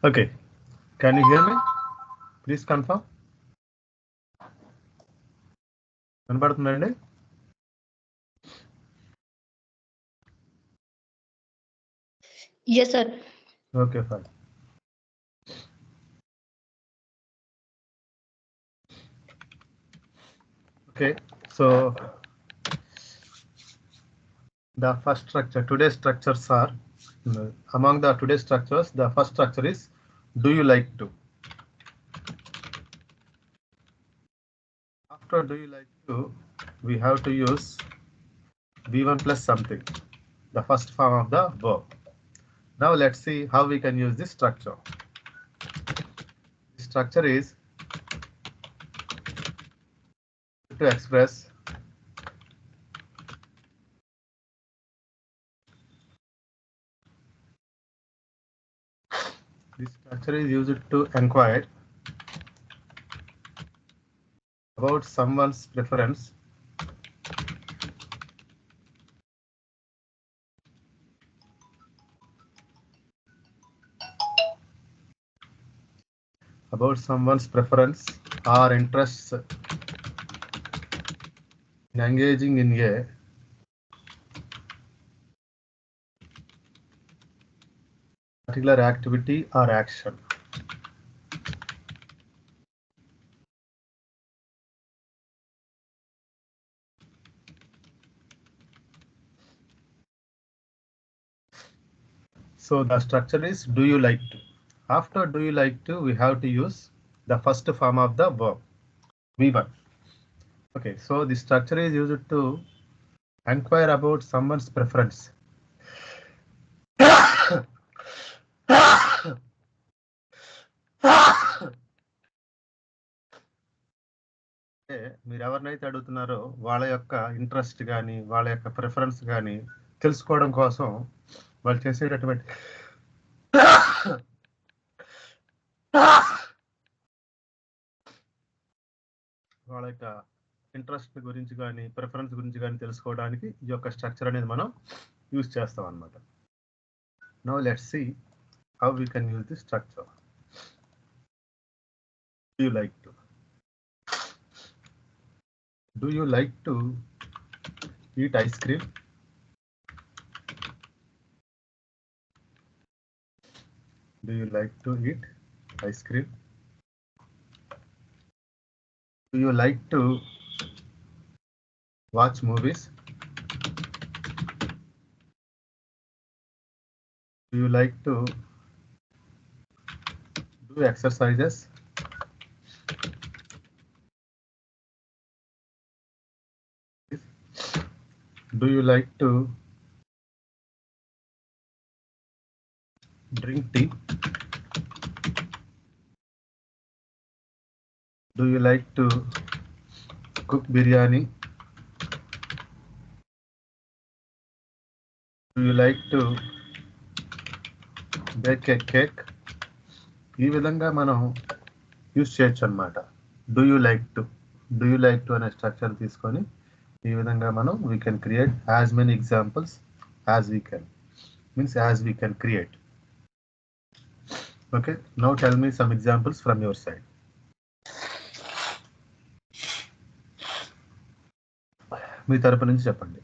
Okay, can you hear me? Please confirm. వినపడుతుందండి? Yes, sir. Okay, fine. Okay, so the first structure, today's structures are, among the today's structures, the first structure is, do you like to? After do you like to, we have to use V1 plus something, the first form of the verb. Now let's see how we can use this structure. The structure is to express this structure is used to inquire about someone's preference or interests in engaging in a particular activity or action. So the structure is, do you like to? After do you like to, we have to use the first form of the verb, V1. Okay, so the structure is used to inquire about someone's preference. మీరు ఎవరినైతే అడుగుతున్నారో వాళ్ళ యొక్క interest కానీ వాళ్ళ యొక్క preference కానీ తెలుసుకోవడం కోసం వాళ్ళు చేసేటటువంటి వాళ్ళ యొక్క ఇంట్రెస్ట్ గురించి కానీ ప్రిఫరెన్స్ గురించి కానీ తెలుసుకోవడానికి ఈ యొక్క స్ట్రక్చర్ అనేది మనం యూజ్ చేస్తాం అన్నమాట. Now let's see how we can use this structure. Do you like to? Do you like to eat ice cream? Do you like to eat ice cream? Do you like to watch movies? Do you like to do exercises? Do you like to drink tea? Do you like to cook biryani? Do you like to bake a cake? ఈ విధంగా మనం use చేయొచ్చు అన్నమాట. Do you like to అనే structure తీసుకొని ఈ విధంగా మనం we can create as many examples as we can, means as we can create. Okay, now tell me some examples from your side. మీ తరపు నుంచి చెప్పండి.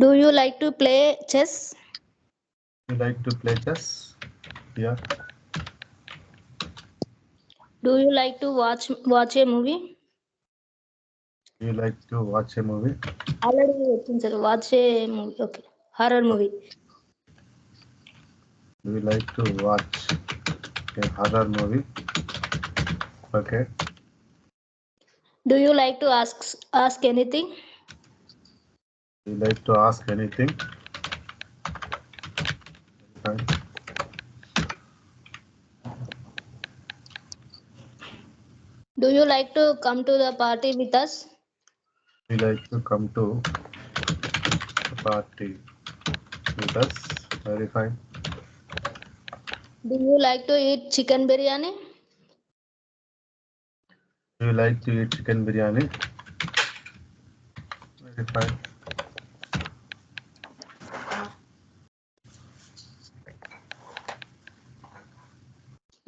Do you like to play chess? You like to play chess? Yeah. Do you like to watch a movie? Do you like to watch a movie? Already వచ్చింది sir. Watch a movie. Okay. Horror movie. Do you like to watch a horror movie? Okay. Do you like to ask anything? Do you like to ask anything? Fine. Do you like to come to the party with us? Do you like to come to the party with us? Very fine. Do you like to eat chicken biryani? Do you like to eat chicken biryani? Very fine.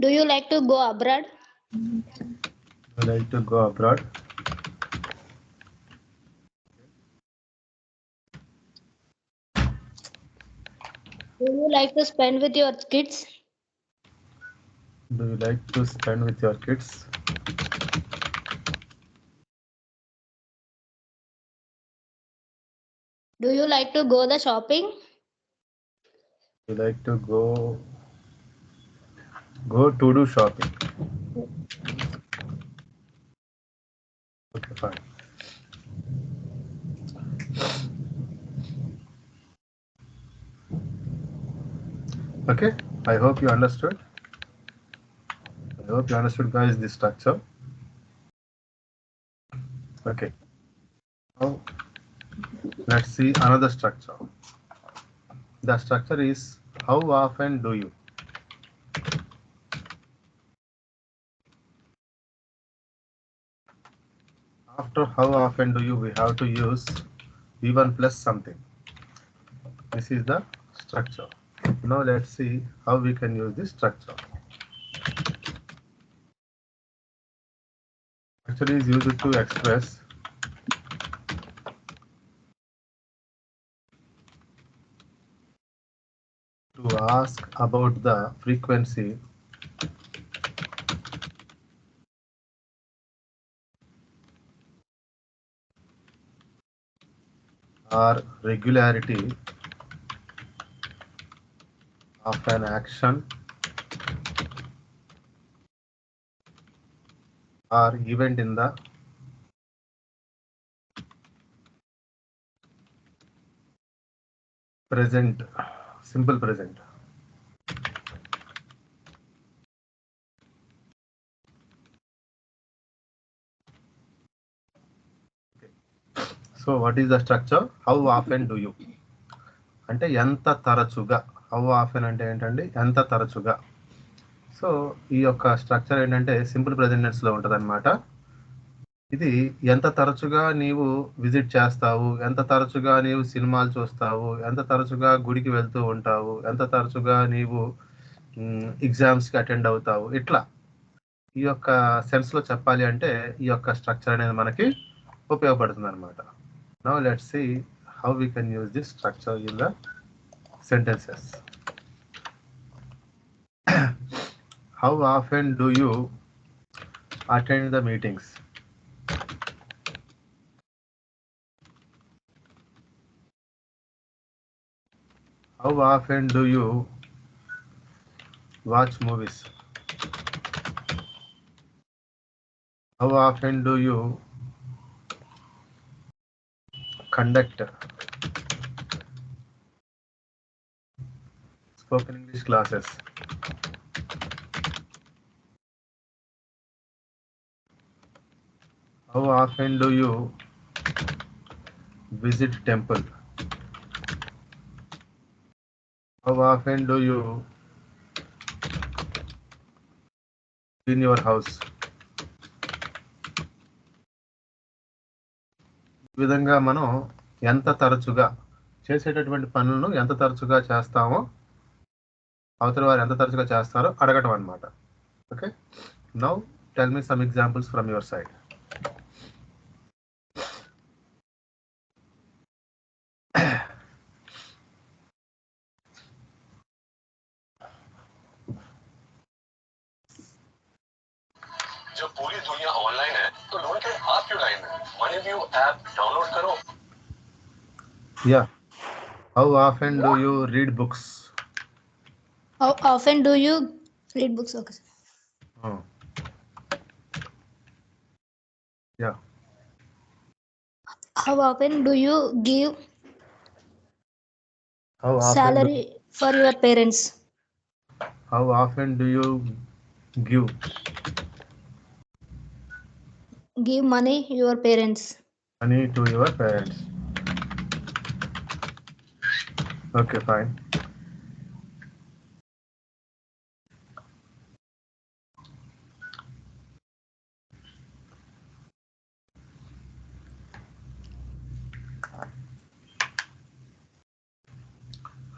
Do you like to go abroad? I like to go abroad. Do you like to spend with your kids? Do you like to spend with your kids? Do you like to go the shopping? Do you like to go to do shopping? Okay, fine. Okay, I hope you understood. I hope you understood, guys, the structure. Okay. Now, let's see another structure. The structure is how often do you? After how often do you, we have to use V1 plus something. This is the structure. Now let's see how we can use this structure. Structure is used to express to ask about the frequency or regularity of an action or event in the present, simple present. So what is the structure? How often do you? అంటే ఎంత తరచుగా. How often అంటే ఏంటండి? ఎంత తరచుగా. So ఈ యొక్క structure ఏంటంటే సింపుల్ ప్రెజెంట్ టెన్స్ లో ఉంటుంది అనమాట. ఇది ఎంత తరచుగా నీవు విజిట్ చేస్తావు, ఎంత తరచుగా నీవు సినిమాలు చూస్తావు, ఎంత తరచుగా గుడికి వెళ్తూ ఉంటావు, ఎంత తరచుగా నీవు ఎగ్జామ్స్కి అటెండ్ అవుతావు, ఇట్లా ఈ యొక్క సెన్స్ లో చెప్పాలి అంటే ఈ యొక్క స్ట్రక్చర్ అనేది మనకి ఉపయోగపడుతుంది అనమాట. Now let's see how we can use this structure in the sentences. How often do you attend the meetings? How often do you watch movies? How often do you conduct spoken English classes? How often do you visit temple? How often do you clean your house? ఈ విధంగా మనం ఎంత తరచుగా చేసేటటువంటి పనులను ఎంత తరచుగా చేస్తామో అవతల వారు ఎంత తరచుగా చేస్తారో అడగటం అన్నమాట. Okay, now tell me some examples from your side. जब पूरी दुनिया ऑनलाइन है तो लोन के आप क्यों लाइन में? मनीव्यू ऐप डाउनलोड करो. Yeah. How often do you read books? How often do you read books? Okay. Oh. Yeah. How often do you give How often salary for your parents? How often do you give money your parents? money to your parents? Okay, fine.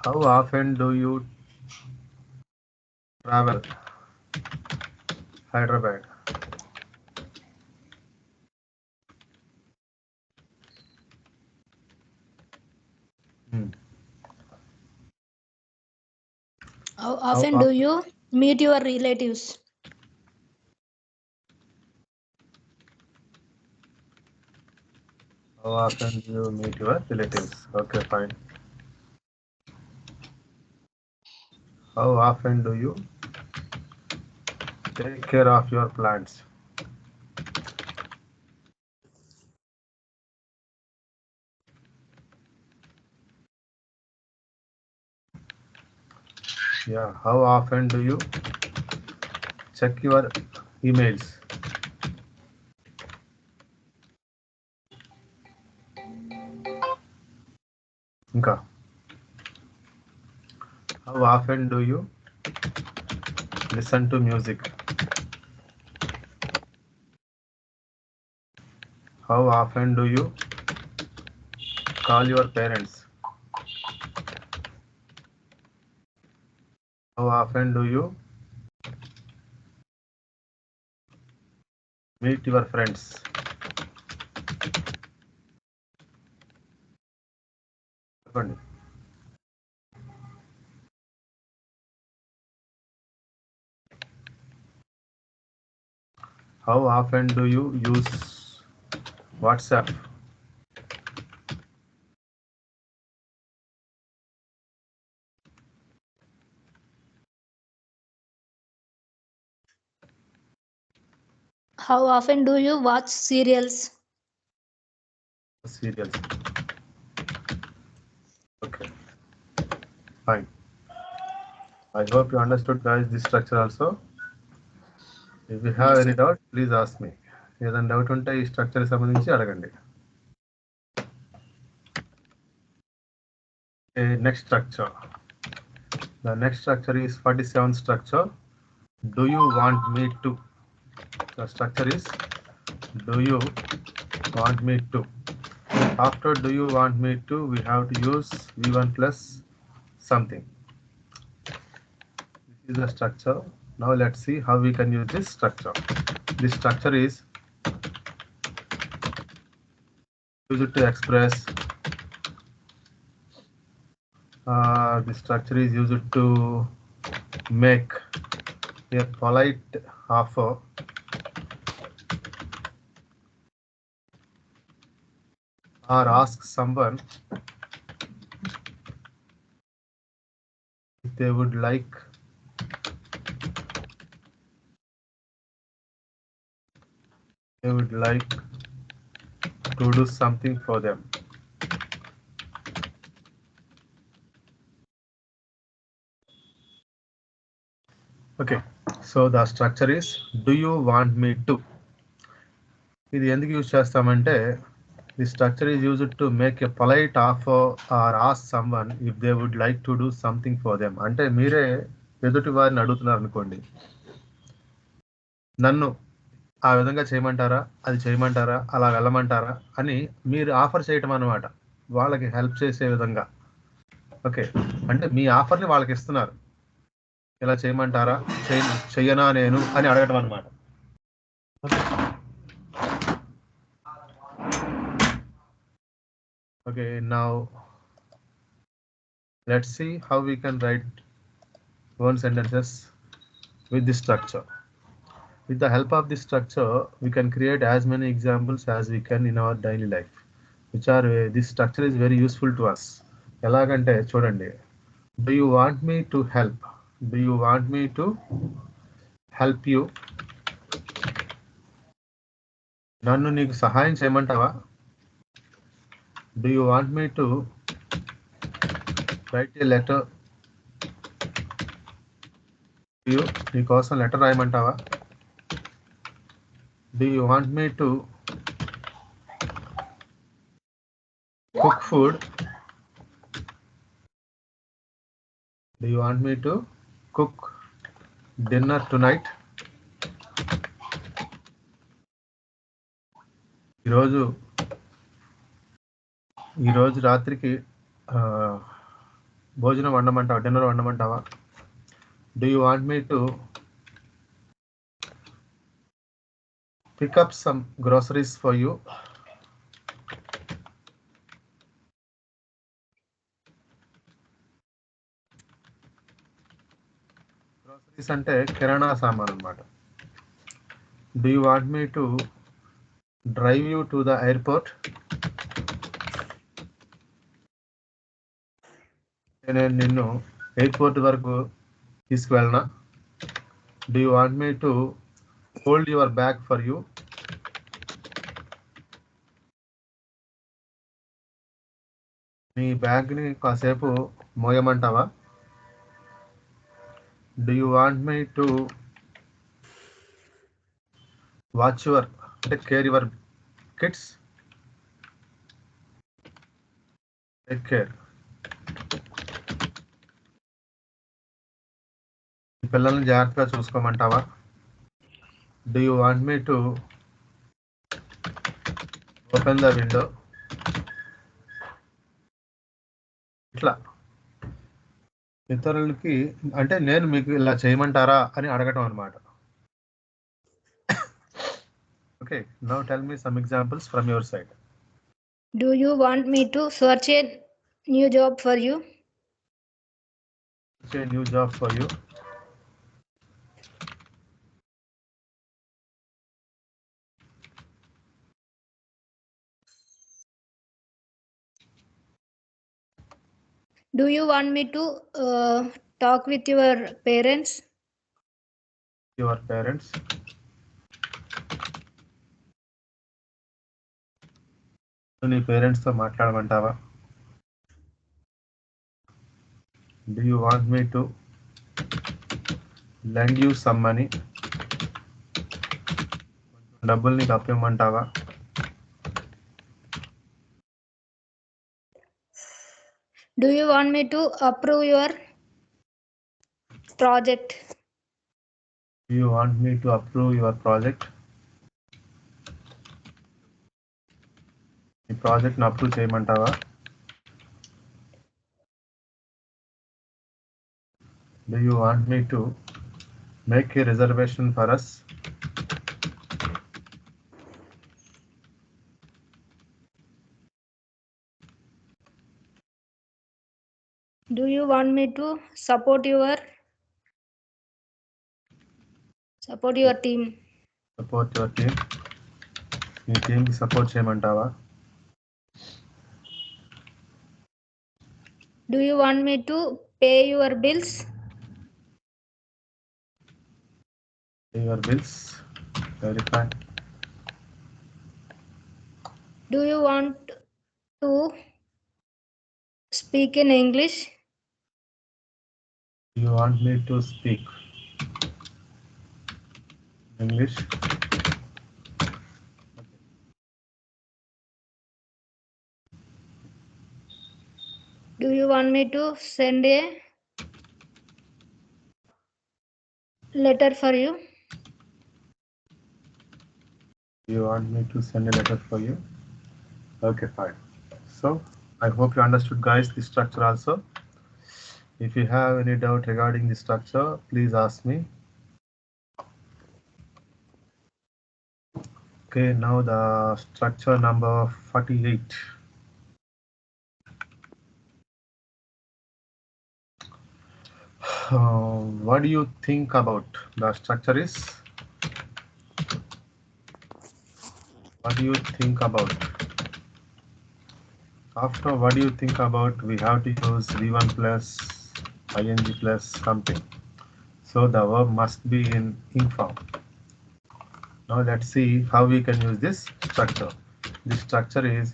How often do you travel? Hyderabad. How often do you meet your relatives? How often do you meet your relatives? Okay, fine. How often do you take care of your plants? Yeah, how often do you check your emails? Inka. How often do you listen to music? How often do you call your parents? How often do you meet your friends? చెప్పండి. How often do you use WhatsApp? How often do you watch serials? Serials. Okay, fine. I hope you understood, guys, this structure also. If you have Yes, any sir. doubt, please ask me. ఏదైనా doubt ఉంటే ఈ structure సంబంధించి అడగండి. Next structure. The next structure is 47 structure. Do you want me to? The structure is do you want me to? After do you want me to, we have to use V1 plus something. This is the structure. Now let's see how we can use this structure. This structure is used to express. This structure is used to make a polite offer or ask someone if they would like to do something for them. Okay, so the structure is do you want me to? ఇది ఎందుకు use చేస్తామంటే the structure is used to make a polite offer or ask someone if they would like to do something for them. అంటే మీరే ఎదుటి వారిని అడుగుతున్నారు అనుకోండి, నన్ను ఆ విధంగా చేయమంటారా, అది చేయమంటారా, అలా వెళ్ళమంటారా అని మీరు ఆఫర్ చేయటం అన్నమాట, వాళ్ళకి హెల్ప్ చేసే విధంగా. ఓకే, అంటే మీ ఆఫర్ని వాళ్ళకి ఇస్తున్నారు, ఇలా చేయమంటారా, చెయ్యనా నేను అని అడగటం అన్నమాట. Okay, now let's see how we can write one sentences with this structure. With the help of this structure, we can create as many examples as we can in our daily life, which are this structure is very useful to us. ఎలాగంటే చూడండి, do you want me to help? Do you want me to help you? నన్ను నీకు సహాయం చేయమంటావా? Do you want me to write a letter to you? నీకోసం letter రాయమంటావా? Do you want me to cook food? Do you want me to cook dinner tonight? ఈరోజు రాత్రికి భోజనం వండమంటావా, dinner వండమంటావా? Do you want me to pick up some groceries for you. Groceries ante kirana saman anamata. Do you want me to drive you to the airport? నేను నిన్ను airport వరకు తీసుకువెళ్ళనా? Do you want me to hold your bag for you? నీ బ్యాగ్ని కాసేపు మోయమంటావా? Do you want me to take care your kids? Take care. నీ పిల్లల్ని జాగ్రత్తగా చూసుకోమంటావా? Do you want me to open the window? ఇట్లా ఇతరులకి అంటే నేను మీకు ఇలా చేయమంటారా అని అడగటం అనమాట. Okay, now tell me some examples from your side. Do you want me to search a new job for you? Search a new job for you. Do you want me to talk with your parents? Your parents. నీ పేరెంట్స్తో మాట్లాడమంటావా? Do you want me to lend you some money? డబ్బులు నీకు అప్పిమ్మంటావా? Do you want me to approve your project? Do you want me to approve your project? ఈ ప్రాజెక్ట్ని approve చేయమంటావా? Do you want me to make a reservation for us? Do you want me to support your team? Support your team. మీ టీంకి support చేయమంటావా? Do you want me to pay your bills? Pay your bills. Very fine. Do you want to speak in English? Do you want me to speak English? Do you want me to send a letter for you? Do you want me to send a letter for you? Okay, fine. So I hope you understood, guys, the structure also. If you have any doubt regarding the structure, please ask me. Okay, now the structure number 48. What do you think about the structure is? What do you think about? After what do you think about, we have to use V1 plus ing plus something. So the verb must be in ing form. Now let's see how we can use this structure. This structure is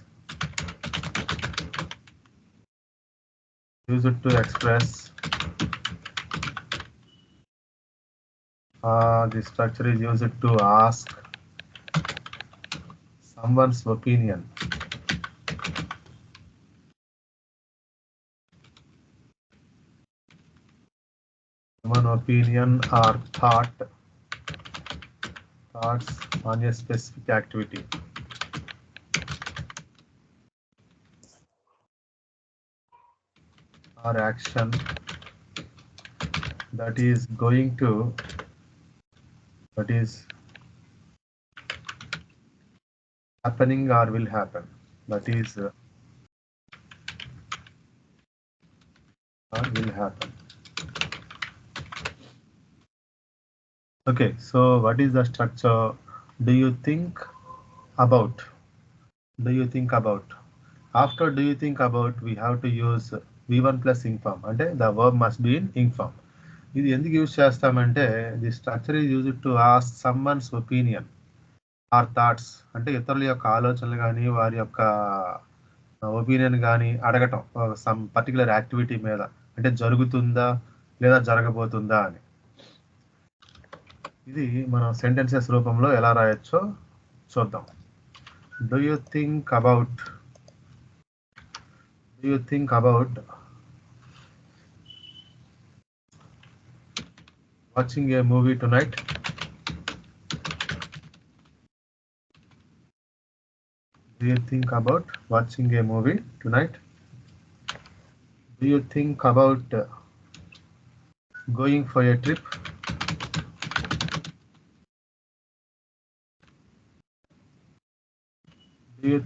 used to express this structure is used to ask someone's opinion. Someone's opinion or thoughts on a specific activity. Or action that is happening or will happen. That is or will happen. Okay, so what is the structure? Do you think about? Do you think about? After do you think about, we have to use V1 plus ing form. అంటే the verb must be in ing form. ఇది ఎందుకు use చేస్తామంటే the structure is use to ask someone's opinion or thoughts, అంటే ఇతరుల యొక్క ఆలోచనలు కానీ వారి యొక్క ఒపీనియన్ కానీ అడగటం సమ్ పర్టికులర్ యాక్టివిటీ మీద, అంటే జరుగుతుందా లేదా జరగబోతుందా అని. ఇది మనం సెంటెన్సెస్ రూపంలో ఎలా రాయొచ్చో చూద్దాం. Do you think about watching a movie tonight? Do you think about watching a movie tonight? Do you think about going for a trip? Do you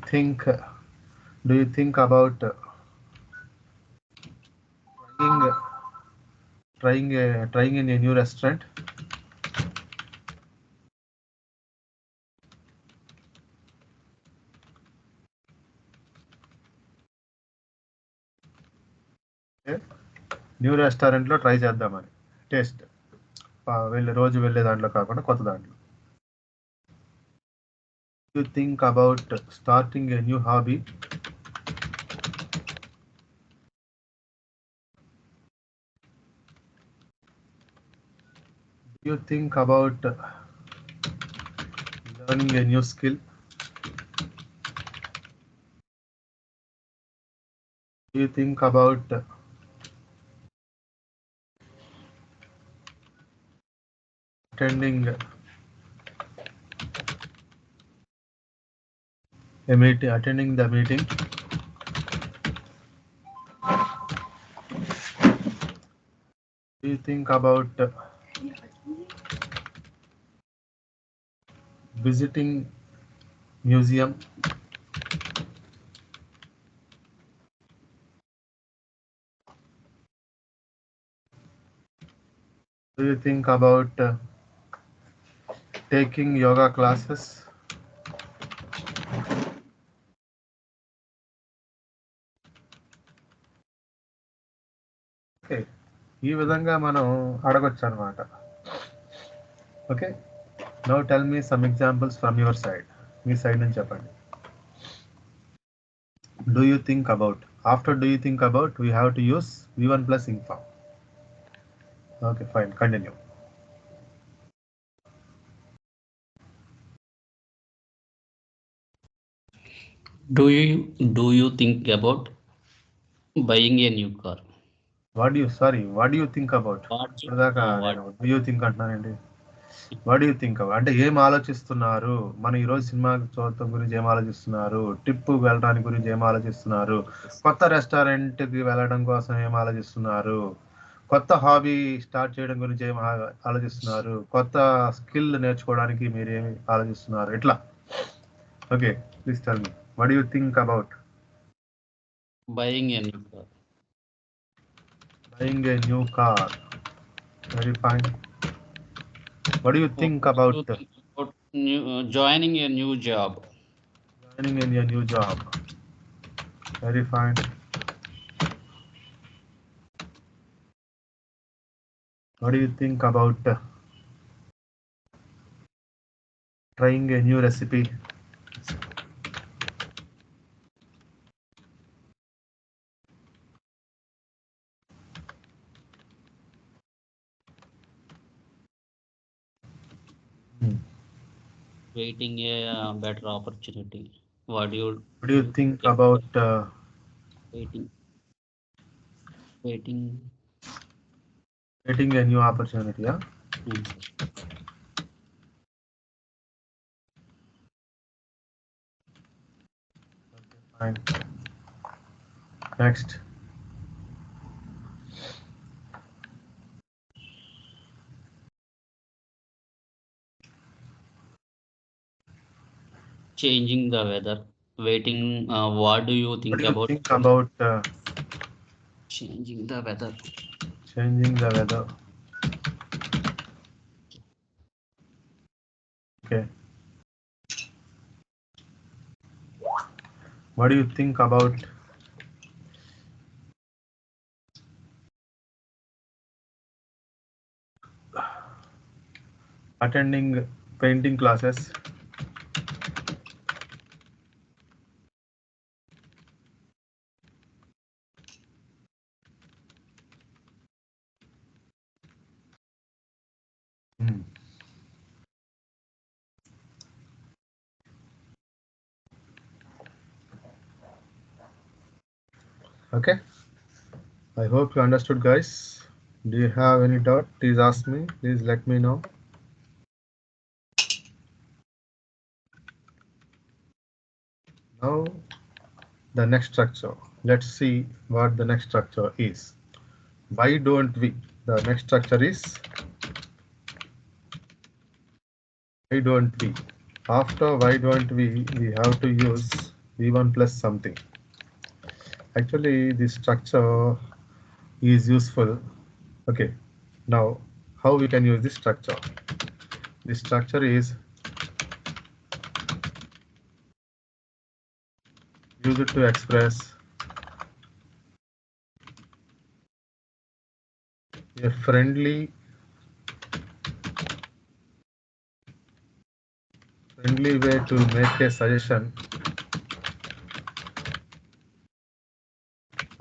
think about trying in a new restaurant? New రెస్టారెంట్లో try చేద్దామని, taste రోజు వెళ్ళే దాంట్లో కాకుండా కొత్త దాంట్లో. You think about starting a new hobby? You think about learning a new skill? You think about attending the meeting? Do you think about visiting museum? Do you think about taking yoga classes? Okay, ఈ విధంగా మనం అడగొచ్చు అనమాట. Okay, now tell me some examples from your side. Me side నుంచి చెప్పండి. Do you think about, after do you think about we have to use V1 plus ing form. Okay, fine, continue. Do you think about buying a new car? What do you think about? Do you think అంటున్నానండి. What do you think about అంటే ఏం ఆలోచిస్తున్నారు? మనం ఈరోజు cinema చూడటం గురించి ఏం ఆలోచిస్తున్నారు? ట్రిప్ వెళ్ళడానికి గురించి ఏం ఆలోచిస్తున్నారు? కొత్త రెస్టారెంట్కి వెళ్ళడం కోసం ఏం ఆలోచిస్తున్నారు? కొత్త హాబీ స్టార్ట్ చేయడం గురించి ఏం ఆలోచిస్తున్నారు? కొత్త స్కిల్ నేర్చుకోవడానికి మీరు ఏమి ఆలోచిస్తున్నారు? ఇట్లా. Okay, please tell me, what do you think about Buying a new car. Buying a new car. Very fine. What do you think about joining a new job? Joining in a new job. Very fine. What do you think about trying a new recipe? Waiting a better opportunity. What do you think about waiting a new opportunity? Yeah. Okay, fine. Next. changing the weather, waiting. What do you What think do you about think about changing the weather? changing the weather? Okay. What do you think about attending painting classes? Okay. I hope you understood, guys. Do you have any doubt? Please ask me. Please let me know. Now, the next structure. Let's see what the next structure is. Why don't we? The next structure is why don't we? After why don't we have to use v1 plus something. Actually, this structure is useful. Okay, now how we can use this structure? This structure is used to express a friendly way to make a suggestion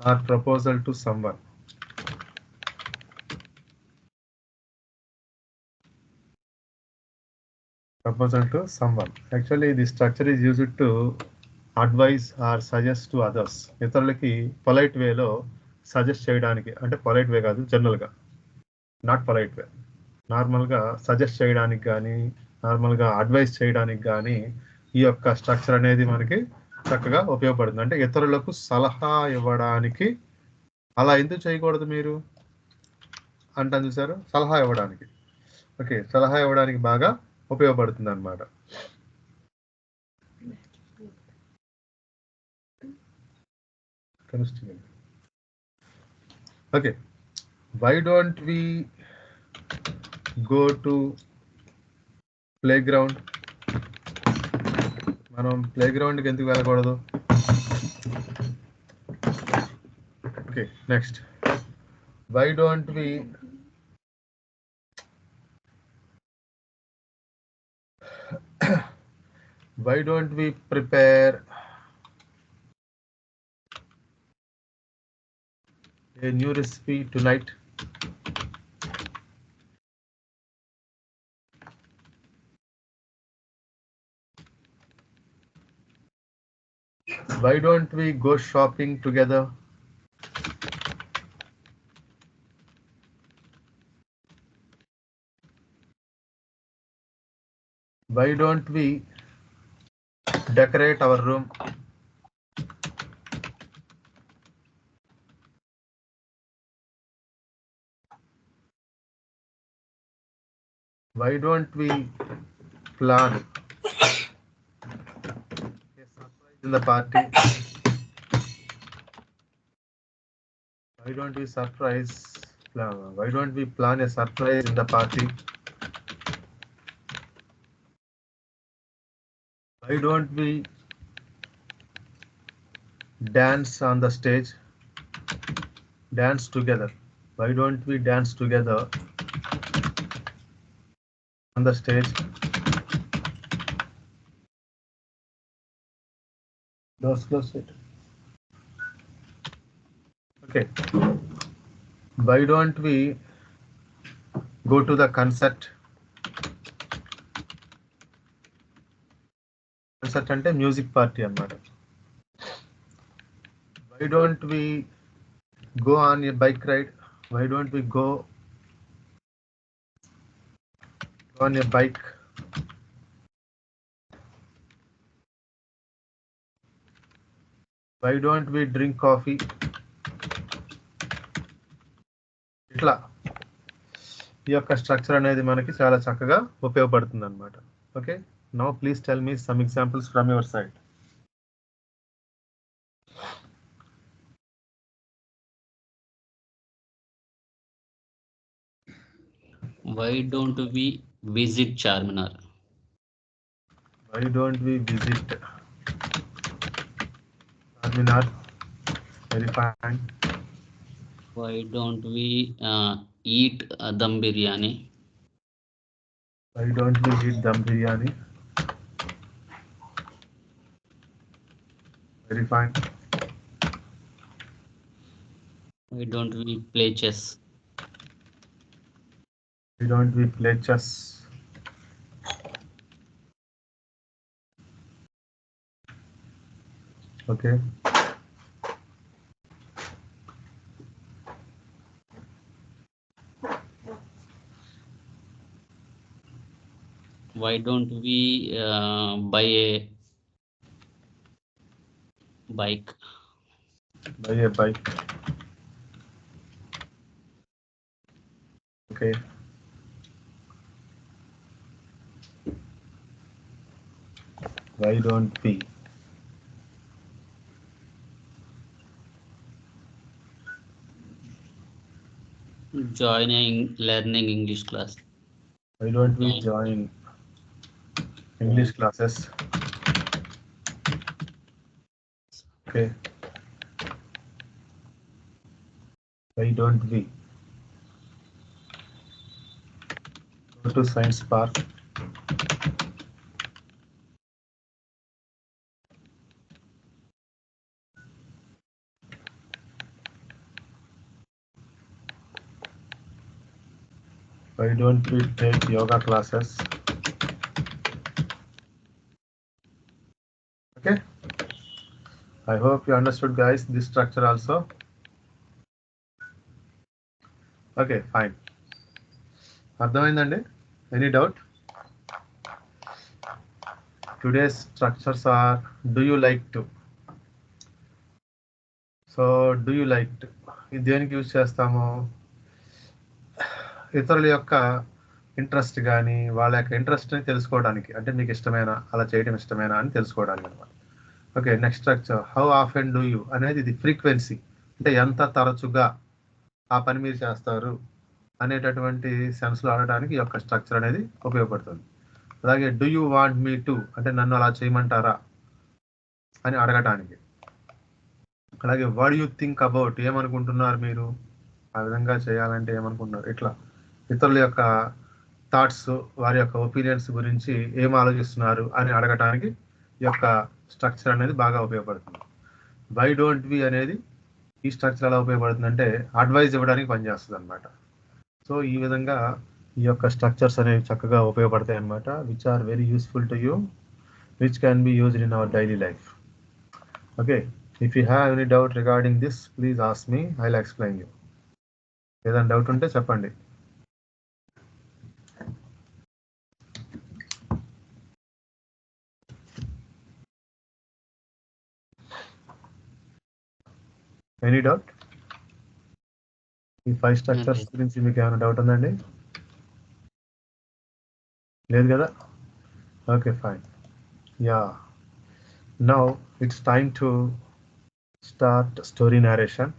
or proposal to someone. Actually, this structure is used to advise or suggest to others. ఇతరులకి polite వేలో suggest చేయడానికి, అంటే polite way కాదు, జనరల్గా not polite way, నార్మల్గా suggest చేయడానికి కానీ నార్మల్గా అడ్వైస్ చేయడానికి కానీ ఈ యొక్క స్ట్రక్చర్ అనేది మనకి చక్కగా ఉపయోగపడుతుంది. అంటే ఇతరులకు సలహా ఇవ్వడానికి. అలా ఎందుకు చేయకూడదు మీరు అంటాను చూసారు, సలహా ఇవ్వడానికి. ఓకే, సలహా ఇవ్వడానికి బాగా ఉపయోగపడుతుంది అన్నమాట. Okay, why don't we go to play ground? మనం ప్లే గ్రౌండ్కి ఎందుకు వెళ్ళకూడదు? Okay, next, why don't we prepare a new recipe tonight? Why don't we go shopping together? Why don't we decorate our room? Why don't we plan a surprise in the party? Why don't we plan a surprise in the party? Why don't we dance on the stage? Dance together. Why don't we dance together on the stage? Close it. Okay. Why don't we go to the concert? Concert అంటే music party అన్నమాట. Why don't we go on a bike ride? Why don't we go on a bike? Why don't we drink coffee? ఇట్లా ఈ యొక్క structure అనేది మనకి చాలా చక్కగా ఉపయోగపడుతుంది అన్నమాట. Okay, Now please tell me some examples from your side. Why don't we visit Charminar? Why don't we visit Charminar? Very fine. Why don't we eat dum biryani? Why don't we eat dum biryani? Very fine. Why don't we play chess? Why don't we play chess? Okay. Why don't we buy a bike? Buy a bike. Okay. Why don't we? Join learning English class. Why don't we join English classes? Okay. Why don't we go to Science Park? Why don't we take yoga classes? Okay. I hope you understood, guys, this structure also. Okay, fine. అర్థమైందండి? Any doubt? Today's structures are do you like to? So do you like to? ఇది దేనికి use చేస్తాము? ఇతరుల యొక్క interest కానీ వాళ్ళ యొక్క ఇంట్రెస్ట్ని తెలుసుకోవడానికి, అంటే మీకు ఇష్టమేనా, అలా చేయడం ఇష్టమేనా అని తెలుసుకోవడానికి అనమాట. Okay, next structure how often do you అనేది ఇది ఫ్రీక్వెన్సీ, అంటే ఎంత తరచుగా ఆ పని మీరు చేస్తారు అనేటటువంటి సెన్స్లో ఆడటానికి ఈ యొక్క స్ట్రక్చర్ అనేది ఉపయోగపడుతుంది. అలాగే do you want me to అంటే నన్ను అలా చేయమంటారా అని అడగటానికి. అలాగే వాట్ యూ థింక్ అబౌట్ ఏమనుకుంటున్నారు మీరు ఆ విధంగా చేయాలంటే ఏమనుకుంటున్నారు, ఇట్లా ఇతరుల యొక్క థాట్స్, వారి యొక్క ఒపీనియన్స్ గురించి ఏం ఆలోచిస్తున్నారు అని అడగటానికి ఈ యొక్క స్ట్రక్చర్ అనేది బాగా ఉపయోగపడుతుంది. వై డోంట్ వి అనేది ఈ స్ట్రక్చర్ ఎలా ఉపయోగపడుతుంది అంటే అడ్వైజ్ ఇవ్వడానికి పనిచేస్తుంది అనమాట. సో ఈ విధంగా ఈ యొక్క స్ట్రక్చర్స్ అనేవి చక్కగా ఉపయోగపడతాయి అనమాట, which are very useful to you, which can be used in our daily life. Okay, if you have any doubt regarding this please ask me, I will explain you. ఏదైనా doubt ఉంటే చెప్పండి. Any doubt? ఈ 5 structures గురించి మీకు ఏమైనా doubt ఉందండి? లేదు కదా? Okay, fine. Yeah, now it's time to start story narration.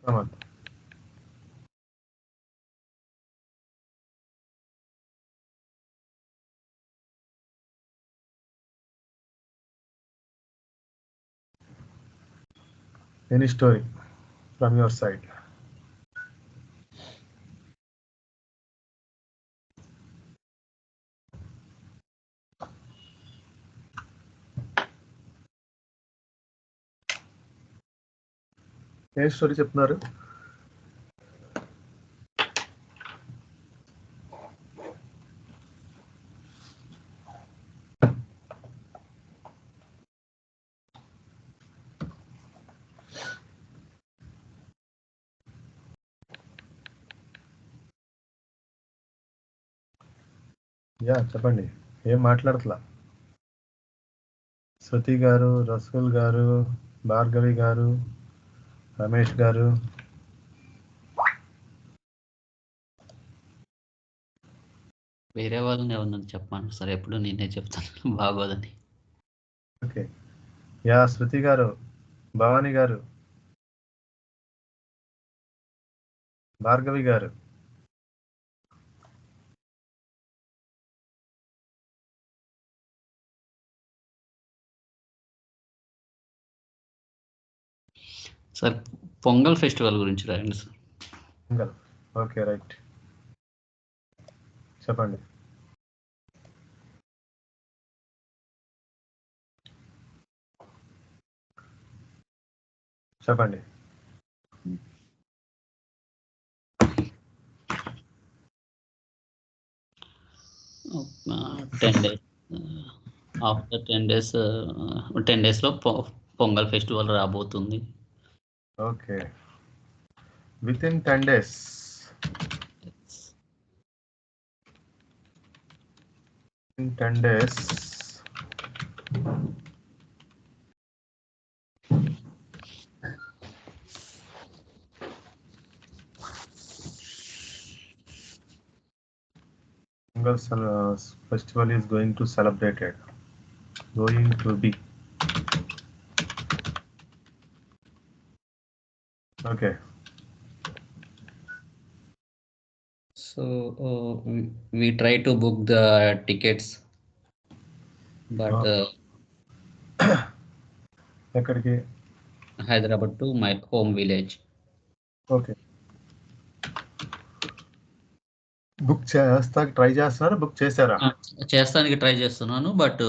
Come on. Any story from your side? A story చెప్తున్నారు? యా చెప్పండి, ఏం మాట్లాడట్లా? శృతి గారు, రసూల్ గారు, భార్గవి గారు, రమేష్ గారు, వేరే వాళ్ళని ఎవరిని చెప్పండి సార్, ఎప్పుడు నేనే చెప్తాను బాగోదని. ఓకే, యా శృతి గారు, భవానీ గారు, భార్గవి గారు. సార్ పొంగల్ ఫెస్టివల్ గురించి రాయండి సార్. పొంగల్, ఓకే రైట్, చెప్పండి. చెప్పండి. టెన్ డేస్ ఆఫ్టర్ 10 డేస్లో పొంగల్ ఫెస్టివల్ రాబోతుంది. Okay, with in 10 days. In 10 days, Pongal festival is going to celebrated. Going to be. Okay. So we try to book the tickets, but ఎక్కడికి? Hyderabad to my home village. Okay, book try చేస్తున్నారా, book చేశారా? చేస్తానికి try చేస్తున్నాను, but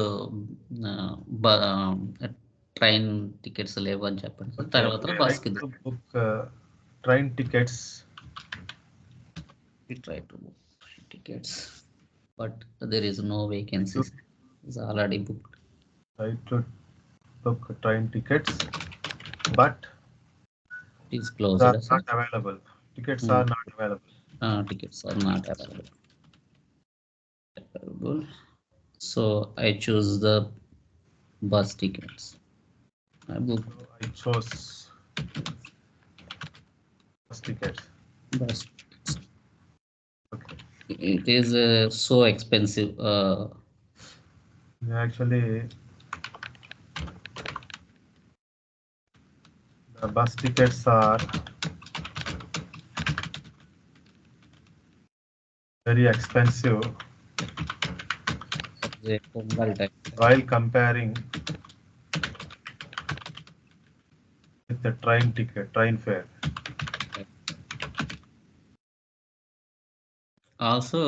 train tickets లేవు అని చెప్పండి. తర్వాత బస్కి book train tickets. we try to book tickets, but there is no vacancies. It's already booked. Try to book train tickets, but It is closed. are not available. Tickets are not available. Tickets are not available. So I choose the bus tickets. I book I chose bus tickets. bus. Okay. It is so expensive. Actually, the bus tickets are very expensive Pongal time. while comparing with the train fare. Also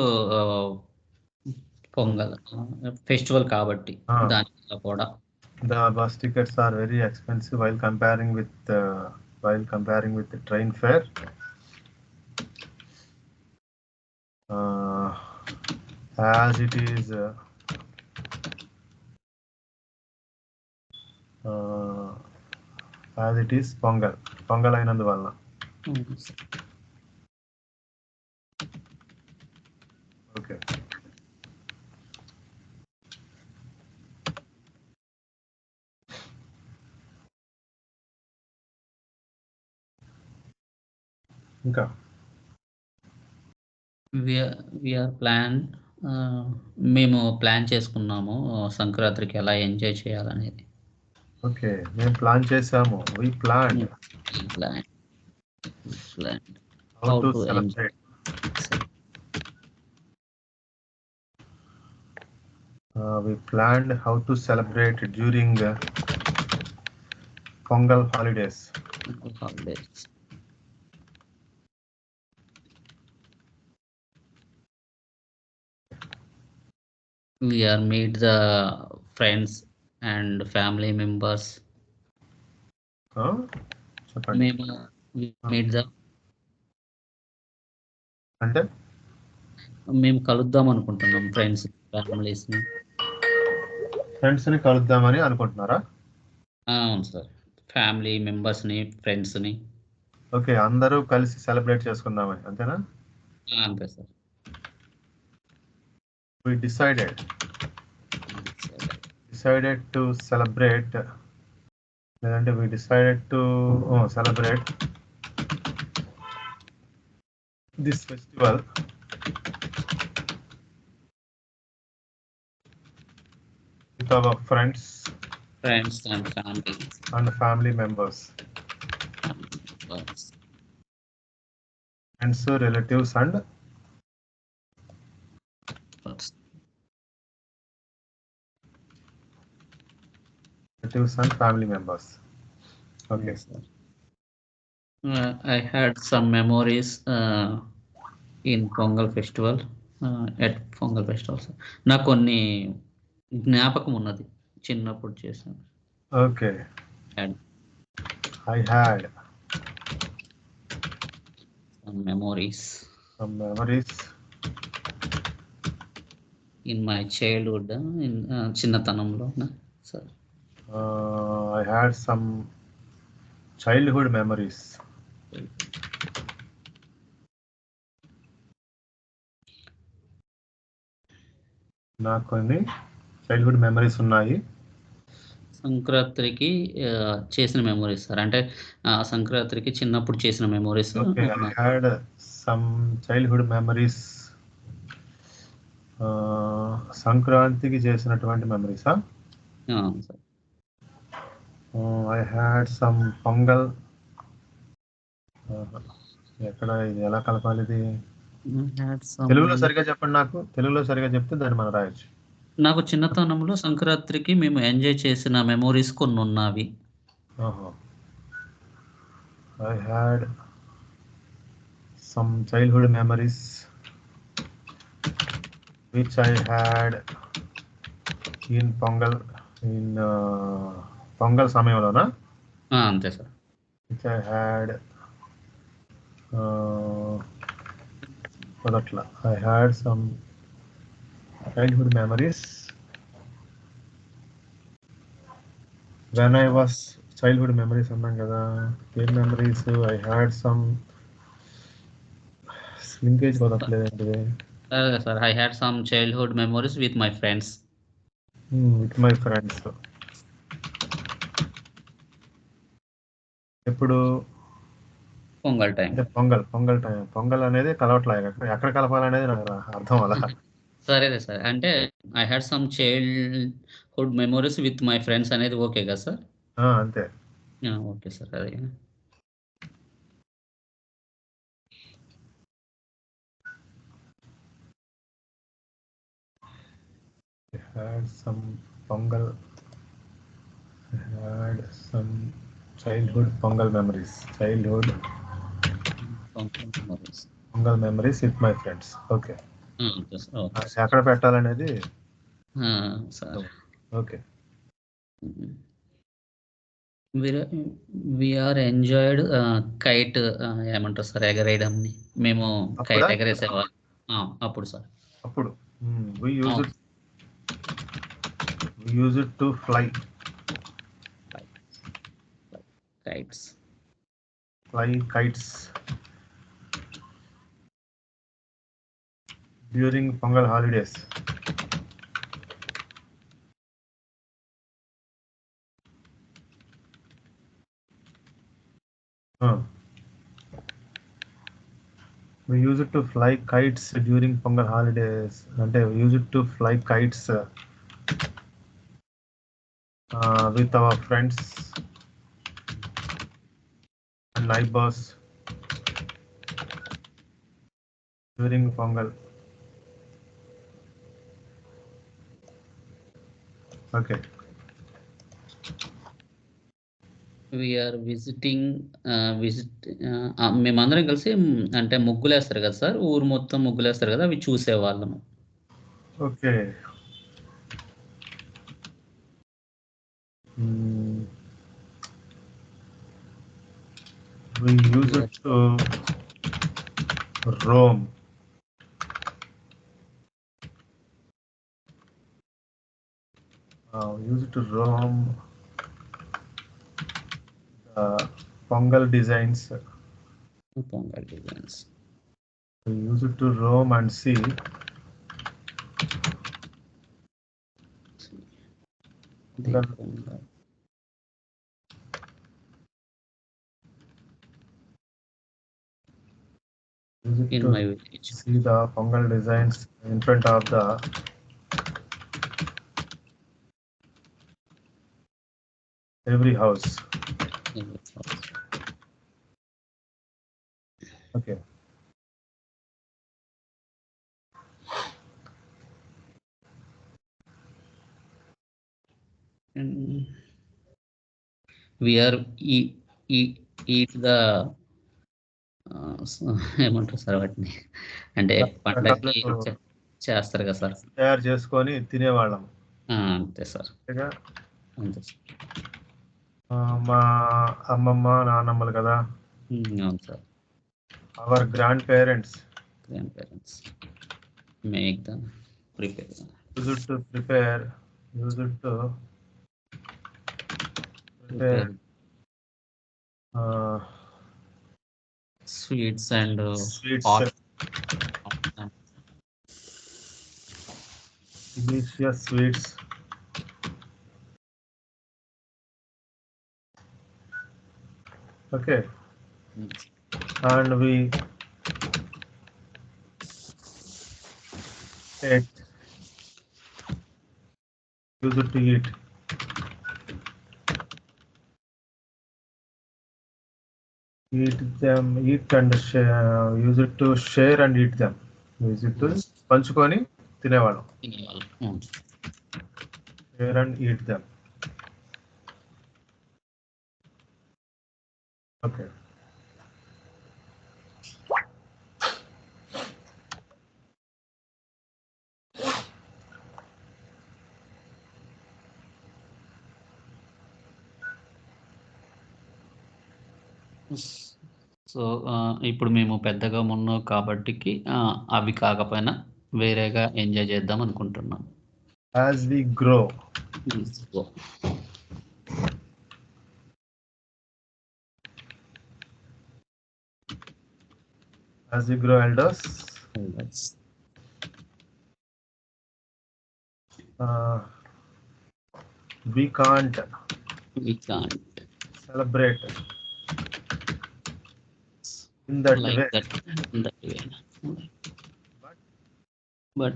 pongal festival కాబట్టి దానివల్ల కూడా the bus tickets are very expensive while comparing with the train fare. As it is Pongal అయినందువలన. Okay, ఇంకా మేము plan చేసుకున్నాము సంక్రాంతికి ఎలా enjoy చేయాలనేది. ఓకే, మేము ప్లాన్ చేసాము. we planned how to celebrate. We planned how to celebrate during Pongal holidays. We are meet the friends and family members. చెప్పండి. meet the అంటే మేము కలుద్దాం అనుకుంటున్నాం ఫ్రెండ్స్ ని కలుద్దామని అనుకుంటున్నారా? అవును సార్, ఫ్యామిలీ మెంబర్స్ ని, ఫ్రెండ్స్ ని. ఓకే, అందరూ కలిసి సెలబ్రేట్ చేసుకుందామని, అంతేనా? అంతే sir. we decided to celebrate, లేదంటే we decided to celebrate this festival with our friends friends and family. and family members. Friends, relatives and family members. Okay. Yes, sir. I had some memories in Pongal festival. At Pongal festival, sir. నాకు కొన్ని జ్ఞాపకం ఉన్నది చిన్నప్పుడు చేశాను. Okay. Had I had some memories in my childhood, in చిన్నతనంలో sir. I had some childhood memories. నాకు కొన్ని childhood memories ఉన్నాయి. సంక్రాంతికి చేసిన మెమరీస్ సార్, అంటే సంక్రాంతికి చిన్నప్పుడు చేసిన memories. Okay, I had some childhood memories. సంక్రాంతికి చేసినటువంటి మెమరీసా? Sir. I had some Pongal. ఎక్కడ ఇది ఎలా కలపాలి? ఇది తెలుగులో సరిగా చెప్పండి. నాకు తెలుగులో సరిగా చెప్తే దాన్ని మనం రాయొచ్చు. నాకు చిన్నతనంలో సంక్రాంతికి మేము ఎంజాయ్ చేసిన మెమరీస్ కొన్ని ఉన్నవి. I had some childhood memories which I had in pongal సమయంలోనా? అంతే సార్. which I had మొదట్లో I had some childhood memories when I was childhood memories అన్నాం కదా. ఏం memories? I had some linkage కుదరట్లేదండి. Sir, I had some childhood memories with my friends. with my friends. ఎప్పుడు? Pongal time. Pongal time. Pongal అనేది కలవట్లేదు. ఎక్కడ కలపాలనేది నాకు అర్థం అలా. సరే సార్, అంటే I had some childhood memories with my friends అనేది ఓకే కదా సార్? అంతే. Okay sir. అదే I had some Pongal. I had some childhood Pongal memories. Pongal memories with my friends. Okay. ఎక్కడ పెట్టాలనేది sir. Okay. We are enjoyed kite, ఏమంటారు sir, ఎగరేయడాన్ని. మేము kite ఎగరేసేవాళ్ళం అప్పుడు సార్. అప్పుడు we use it to fly kites during Pongal holidays. We use it to fly kites during Pongal holidays. అంటే we use it to fly kites with our friends and neighbors during Pongal. Okay. We are మేమందరం కలిసి అంటే ముగ్గులు వేస్తారు కదా sir, ఊరు మొత్తం ముగ్గులు వేస్తారు కదా, అవి చూసేవాళ్ళము. Okay. We use it to roam. We use it to roam Pongal designs. We use it to roam and see in my village. See the Pongal designs in front of the Every house. Okay. And we are eat the ఏమంటారు sir వాటిని, అంటే పండగకి రకరకాలు చేస్తారు కదా sir. తయారు చేసుకొని తినేవాళ్ళం. అంతే సార్, అంతేగా? అంతే సార్. మా అమ్మమ్మ నాన్నమ్మలు కదా. అవును sir. Hour grand parents make the prepare used to prepare sweets and sweets, hot delicious sweets. Okay. And we used to eat. Eat and share. Used to share and eat them. Used to పంచుకొని తినేవాళ్ళం. Share and eat them. Okay. So ఇప్పుడు మేము పెద్దగా ఉన్నాం కాబట్టికి అవి కాకపోయినా వేరేగా enjoy చేద్దాం అనుకుంటున్నాం. As we grow. As we grow elders. We can't celebrate in that way. But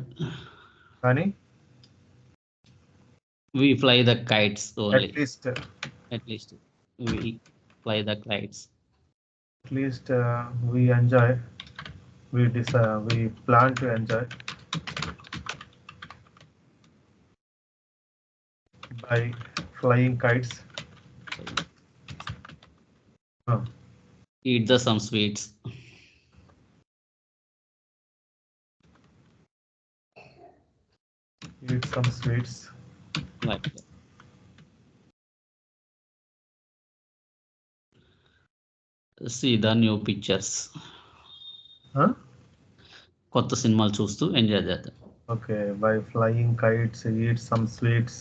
Honey, we fly the kites only. At least we fly the kites. At least we enjoy. We plan to enjoy by flying kites. Eat some sweets. Eat some sweets. Like that. See the new pictures. కొత్త సినిమాలు చూస్తూ enjoy చేద్దాం. Okay, by flying kites, eat some sweets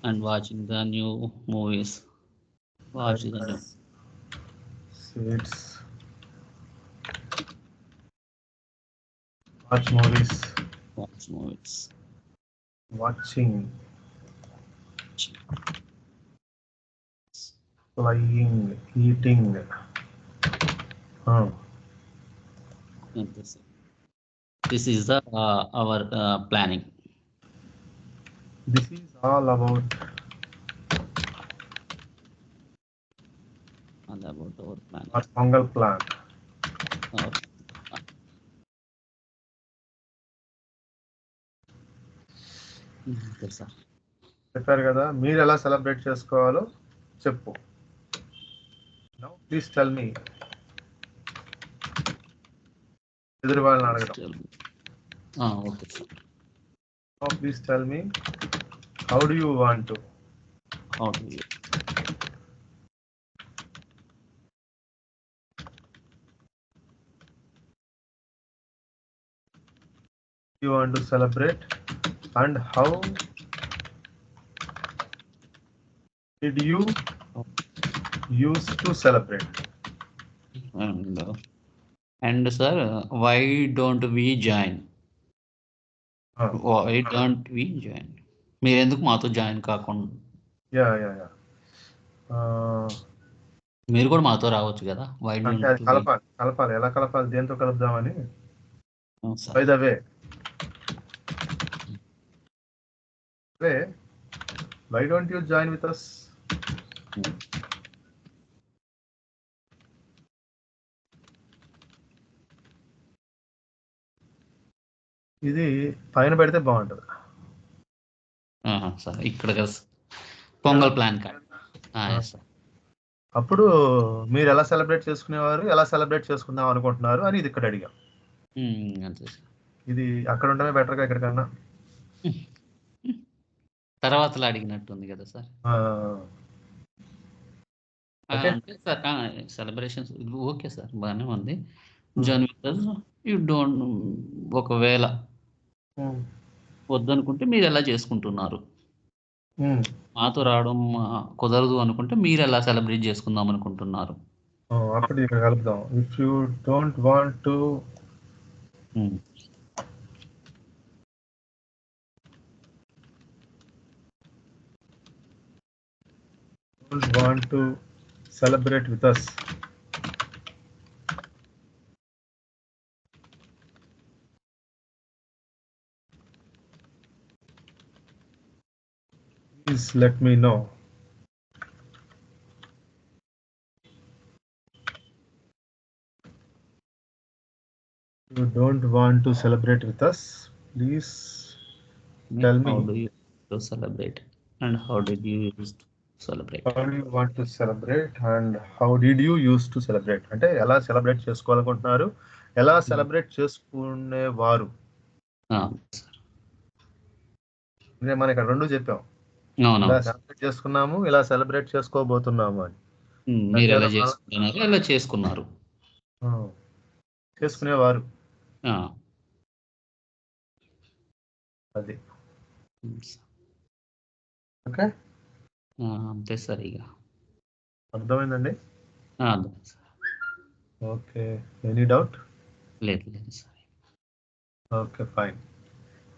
and watching the new movies. Watch the new sweets. Watch movies. Watching. Flying, eating. This is the our planning. This is all about our plan. Our Pongal plan. చెప్పారు కదా, మీరు ఎలా celebrate చేసుకోవాలో చెప్పు. Now please tell me. ఎదురు వాళ్ళని అడగడం. Okay sir. Now please tell me, how do you want to? How do you? You want to celebrate, and how did you used to celebrate? And sir, why don't we join? Why don't we join? మీరు ఎందుకు మాతో join కాకుండా? Yeah మీరు కూడా మాతో రావచ్చు కదా. Why don't కలపాలి ఎలా కలపాలి, దేంతో కలుపుదామని. By the way, why don't you join with us? ఇది పైన పెడితే బాగుంటుంది. సార్ ఇక్కడ కదా పొంగల్ ప్లాన్ కార్డ్. సార్ అప్పుడు మీరు ఎలా సెలబ్రేట్ చేసుకునేవారు, ఎలా సెలబ్రేట్ చేసుకుందాం అనుకుంటున్నారు అని ఇది ఇక్కడ అడిగాం. అంతే సార్. ఇది అక్కడ ఉండమే బెటర్గా ఎక్కడికన్నా. తర్వాతలో అడిగినట్టుంది కదా సార్. అంటే సార్ సెలబ్రేషన్స్ ఓకే సార్, బాగానే ఉంది. జాయిన్ విత్ యూ డోంట్, ఒకవేళ వద్దనుకుంటే మీరు ఎలా చేసుకుంటున్నారు, మాతో రావడం కుదరదు అనుకుంటే మీరు ఎలా సెలబ్రేట్ చేసుకుందాం అనుకుంటున్నారు. అప్పుడు ఇక్కడ కలుపుదాం. If you don't want to celebrate with us, please let me know. You don't want to celebrate with us, please tell me. How do you celebrate and how did you used to celebrate? How do you want to celebrate and how did you used to celebrate? అంటే ఎలా celebrate చేసుకోవాలనుకుంటున్నారు, ఎలా celebrate చేసుకునేవారు. అంటే మనం ఇక్కడ రెండు చెప్పాం, ఇలా సెలబ్రేట్ చేసుకున్నాము, ఇలా సెలబ్రేట్ చేసుకోబోతున్నాము అని. మీరు ఎలా చేసుకున్నారు, ఎలా చేసుకున్నారు, చేసుకునేవారు. అది ఓకే, అంతే సార్. ఇక అర్థమైందండి. అర్థమైంది సార్. Okay, any doubt? లేదు లేదు sir. Okay fine,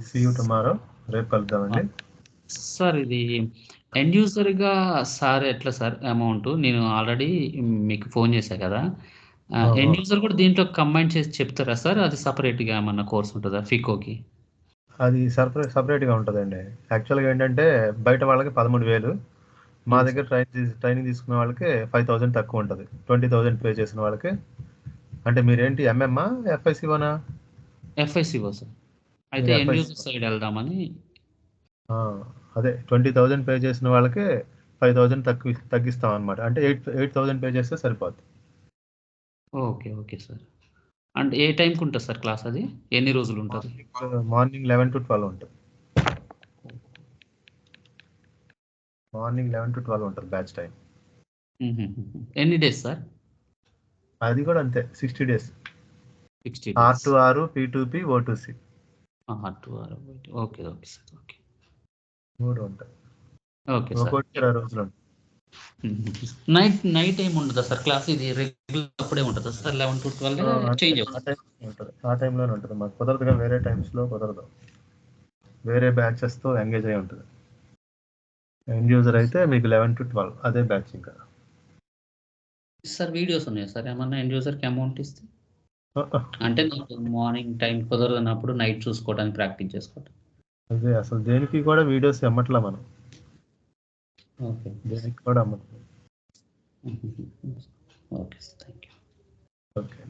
see you tomorrow. రేపు కలుద్దామండి సార్. ఇది ఎండ్ యూజర్గా సార్ ఎట్లా సార్ అమౌంట్, నేను ఆల్రెడీ మీకు ఫోన్ చేశా కదా, ఎండ్ యూజర్ కూడా దీంట్లో కంబైన్ చేసి చెప్తారా సార్? అది సపరేట్గా ఏమన్నా కోర్స్ ఉంటుందా ఫికోకి? అది సపరేట్గా ఉంటుందండి. యాక్చువల్గా ఏంటంటే బయట వాళ్ళకి 13,000, మా దగ్గర ట్రైనింగ్ తీసుకునే వాళ్ళకి 5,000 తక్కువ ఉంటుంది. 20,000 పే చేసిన వాళ్ళకి. అంటే మీరేంటి ఎంఎంఆ ఎఫ్ఐసిఓనా? FICO sir. అయితే ఎండ్ యూజర్ సైడ్ వెళ్దామని. అదే 20,000 పే చేసిన వాళ్ళకి 5,000 తగ్గిస్తాం అనమాట. అంటే 8,000 పే చేస్తే సరిపోద్ది. Okay okay sir. అంటే ఏ టైంకి ఉంటుంది సార్ క్లాస్? అది ఎన్ని రోజులు ఉంటుంది? మార్నింగ్ 11 to 12 ఉంటుంది. మార్నింగ్ 11 to 12 ఉంటుంది బ్యాచ్ టైం. ఎన్ని డేస్ సార్? అది కూడా అంతే, 60 days. 60 R2R, P2P, O2C. R2R. Okay okay sir. Okay, 3 ఉంటాయి. Okay sir. 20 రోజులు ఉంటాయి. నైట్ ఏమి ఉండదా సార్ క్లాస్? ఇది రెగ్యులర్ అప్పుడే ఉంటుందా సార్? 11 to 12 చేంజ్ అవుతుంది? ఆ టైంలోనే ఉంటుంది. మాకు కుదరదుగా, వేరే టైమ్స్లో కుదరదు, వేరే బ్యాచెస్తో ఎంగేజ్ అయి ఉంటుంది. ఎండ్ యూజర్ అయితే మీకు 11 to 12 అదే బ్యాచ్. ఇంకా సార్ వీడియోస్ ఉన్నాయా సార్ ఏమన్నా ఎండ్ యూజర్కి అమౌంట్ ఇస్తే? అంటే నాకు మార్నింగ్ టైం కుదరదన్నప్పుడు నైట్ చూసుకోవడానికి ప్రాక్టీస్ చేసుకోవడం. అదే అసలు దేనికి కూడా వీడియోస్ అమ్మట్లా మనం. ఓకే, దేనికి కూడా అమ్మట్లేదు. Okay sir, thank you. Okay.